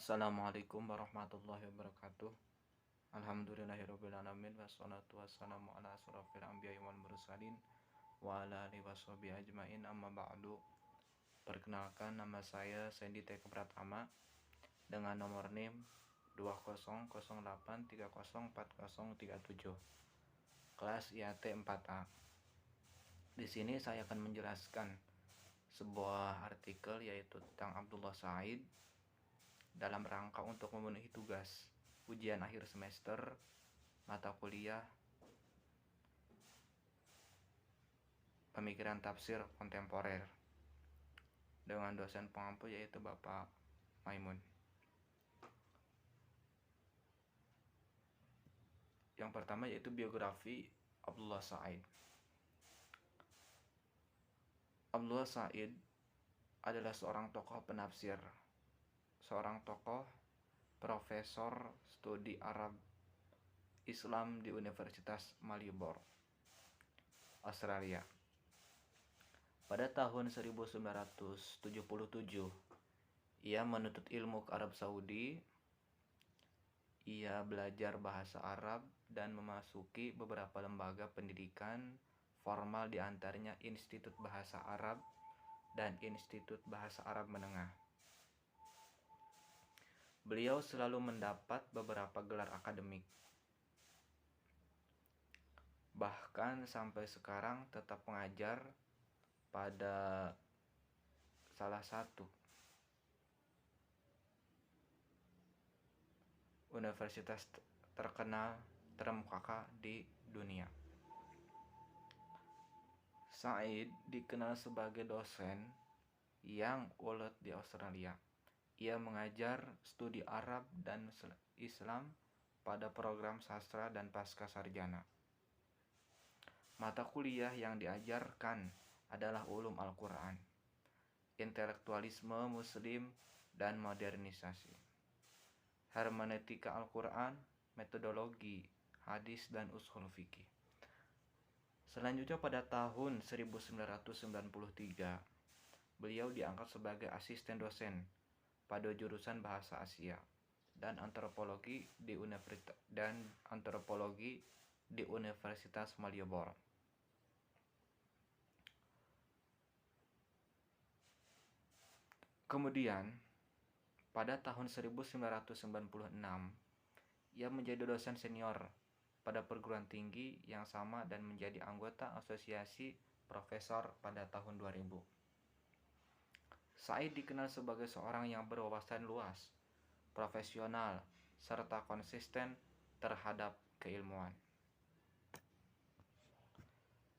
Assalamualaikum warahmatullahi wabarakatuh. Alhamdulillahirrabbilalamin. Wassalatu wassalamu ala asrafil anbiya'i wal mursalin wa ala alihi washabihi ajmain, amma ba'du. Perkenalkan, nama saya Sandy Teka Pratama dengan nomor NIM 2008304037, kelas IAT 4A. Di sini saya akan menjelaskan sebuah artikel yaitu tentang Abdullah Said dalam rangka untuk memenuhi tugas ujian akhir semester mata kuliah pemikiran tafsir kontemporer dengan dosen pengampu yaitu Bapak Maimun. Yang pertama yaitu biografi Abdullah Said. Abdullah Said adalah seorang tokoh penafsir, seorang tokoh profesor studi Arab Islam di Universitas Maribor, Australia. Pada tahun 1977, ia menuntut ilmu ke Arab Saudi. Ia belajar bahasa Arab dan memasuki beberapa lembaga pendidikan formal, di antaranya Institut Bahasa Arab dan Institut Bahasa Arab Menengah. Beliau selalu mendapat beberapa gelar akademik. Bahkan sampai sekarang tetap mengajar pada salah satu universitas terkenal terkemuka di dunia. Said dikenal sebagai dosen yang ulet di Australia. Ia mengajar studi Arab dan Islam pada program sastra dan pasca sarjana. Mata kuliah yang diajarkan adalah ulum Al-Quran, intelektualisme muslim dan modernisasi, hermeneutika Al-Quran, metodologi, hadis, dan ushul fikih. Selanjutnya pada tahun 1993, beliau diangkat sebagai asisten dosen pada jurusan Bahasa Asia dan Antropologi di Universitas Maribor. Kemudian pada tahun 1996, ia menjadi dosen senior pada perguruan tinggi yang sama dan menjadi anggota asosiasi profesor pada tahun 2000. Said dikenal sebagai seorang yang berwawasan luas, profesional, serta konsisten terhadap keilmuan.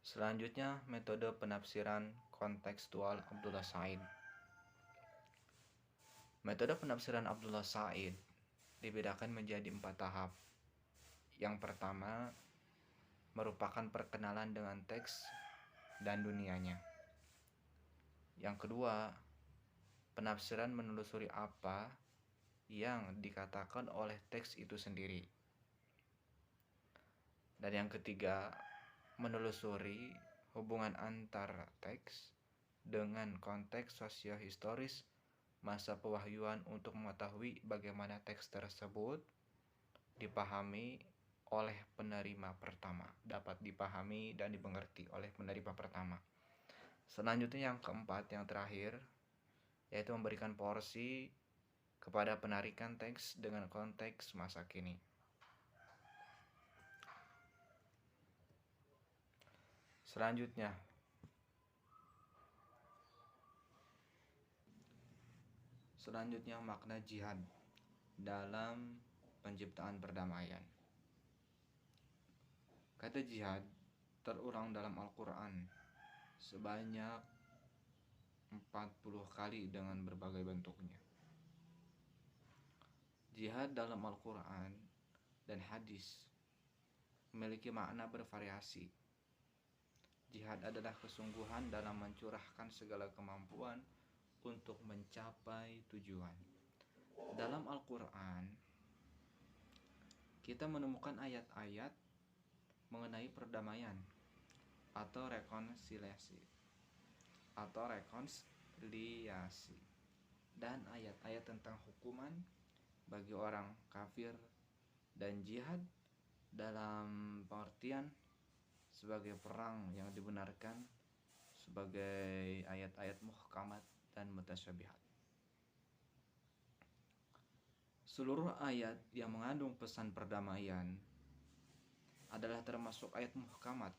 Selanjutnya, metode penafsiran kontekstual Abdullah Said. Metode penafsiran Abdullah Said dibedakan menjadi 4 tahap. Yang pertama merupakan perkenalan dengan teks dan dunianya. Yang kedua, penafsiran menelusuri apa yang dikatakan oleh teks itu sendiri. Dan yang ketiga, menelusuri hubungan antara teks dengan konteks sosiohistoris masa pewahyuan untuk mengetahui bagaimana teks tersebut dipahami oleh penerima pertama, dapat dipahami dan dimengerti oleh penerima pertama. Selanjutnya yang keempat, yang terakhir, yaitu memberikan porsi kepada penarikan teks dengan konteks masa kini. Selanjutnya makna jihad dalam penciptaan perdamaian. Kata jihad terulang dalam Al-Quran sebanyak 40 kali dengan berbagai bentuknya. Jihad dalam Al-Quran dan hadis memiliki makna bervariasi. Jihad adalah kesungguhan dalam mencurahkan segala kemampuan untuk mencapai tujuan. Dalam Al-Quran, kita menemukan ayat-ayat mengenai perdamaian atau rekonsiliasi dan ayat-ayat tentang hukuman bagi orang kafir, dan jihad dalam pengertian sebagai perang yang dibenarkan sebagai ayat-ayat muhkamat dan mutasyabihat. Seluruh ayat yang mengandung pesan perdamaian adalah termasuk ayat muhkamat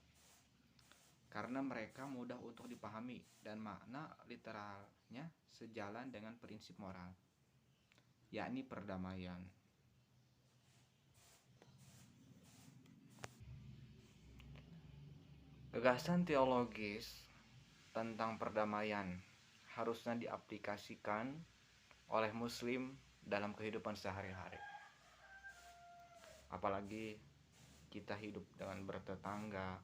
karena mereka mudah untuk dipahami dan makna literalnya sejalan dengan prinsip moral, yakni perdamaian. Gagasan teologis tentang perdamaian harusnya diaplikasikan oleh muslim dalam kehidupan sehari-hari. Apalagi kita hidup dengan bertetangga,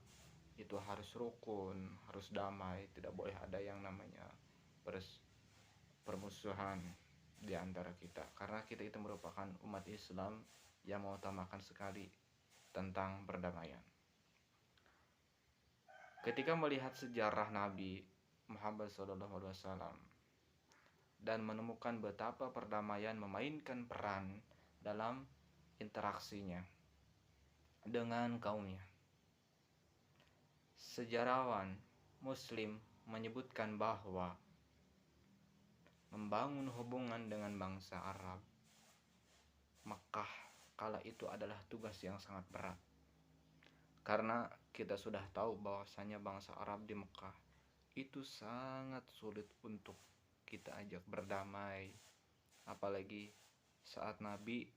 itu harus rukun, harus damai, tidak boleh ada yang namanya permusuhan di antara kita. Karena kita itu merupakan umat Islam yang mengutamakan sekali tentang perdamaian. Ketika melihat sejarah Nabi Muhammad SAW dan menemukan betapa perdamaian memainkan peran dalam interaksinya dengan kaumnya, sejarawan Muslim menyebutkan bahwa membangun hubungan dengan bangsa Arab Mekah kala itu adalah tugas yang sangat berat. Karena kita sudah tahu bahwasanya bangsa Arab di Mekah itu sangat sulit untuk kita ajak berdamai. Apalagi saat Nabi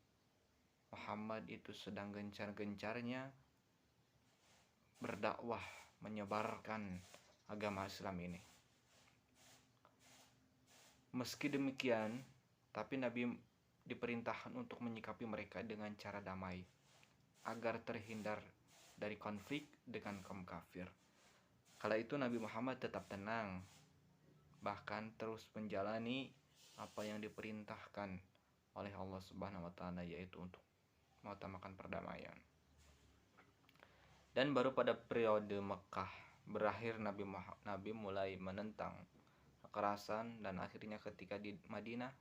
Muhammad itu sedang gencar-gencarnya berdakwah menyebarkan agama Islam ini. Meski demikian, tapi Nabi diperintahkan untuk menyikapi mereka dengan cara damai agar terhindar dari konflik dengan kaum kafir. Kala itu Nabi Muhammad tetap tenang, bahkan terus menjalani apa yang diperintahkan oleh Allah Subhanahu wa taala, yaitu untuk mengutamakan perdamaian. Dan baru pada periode Mekah berakhir Nabi mulai menentang kekerasan, dan akhirnya ketika di Madinah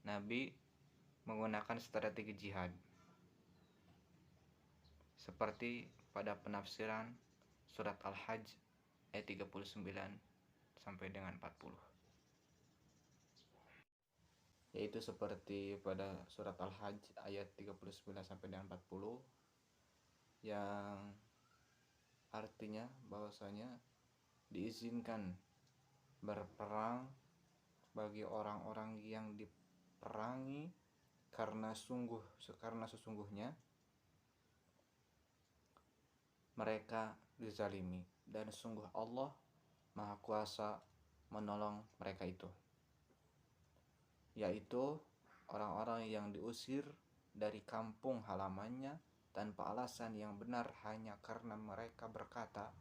Nabi menggunakan strategi jihad seperti pada penafsiran surat Al-Hajj ayat 39 sampai dengan 40. Yaitu seperti pada surat Al-Hajj ayat 39 sampai dengan 40 yang artinya bahwasanya diizinkan berperang bagi orang-orang yang diperangi karena sesungguhnya mereka dizalimi, dan sungguh Allah Maha Kuasa menolong mereka itu, yaitu orang-orang yang diusir dari kampung halamannya tanpa alasan yang benar hanya karena mereka berkata,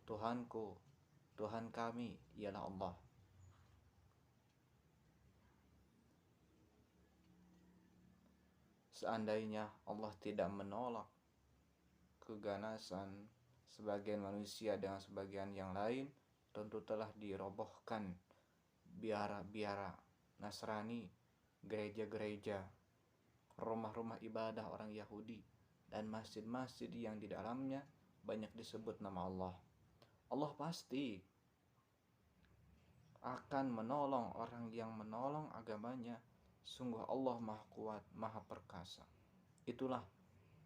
Tuhanku, Tuhan kami ialah Allah. Seandainya Allah tidak menolak keganasan sebagian manusia dengan sebagian yang lain, tentu telah dirobohkan biara-biara Nasrani, gereja-gereja, rumah-rumah ibadah orang Yahudi, dan masjid-masjid yang di dalamnya banyak disebut nama Allah. Allah pasti akan menolong orang yang menolong agamanya. Sungguh Allah Maha Kuat, Maha Perkasa. Itulah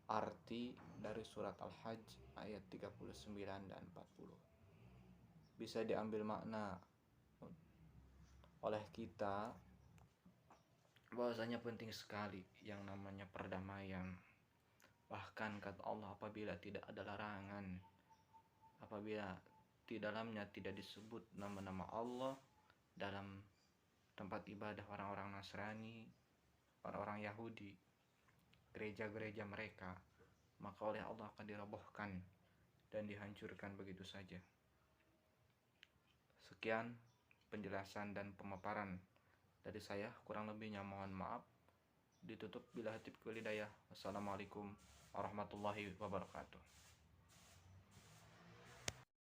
arti dari surat Al-Hajj ayat 39 dan 40. Bisa diambil makna oleh kita bahwasanya penting sekali yang namanya perdamaian. Bahkan kata Allah, apabila tidak ada larangan, apabila di dalamnya tidak disebut nama-nama Allah dalam tempat ibadah orang-orang Nasrani, orang-orang Yahudi, gereja-gereja mereka, maka oleh Allah akan dirobohkan dan dihancurkan begitu saja. Sekian penjelasan dan pemaparan dari saya, kurang lebihnya mohon maaf. Ditutup bila hatib walidayah. Wassalamualaikum warahmatullahi wabarakatuh.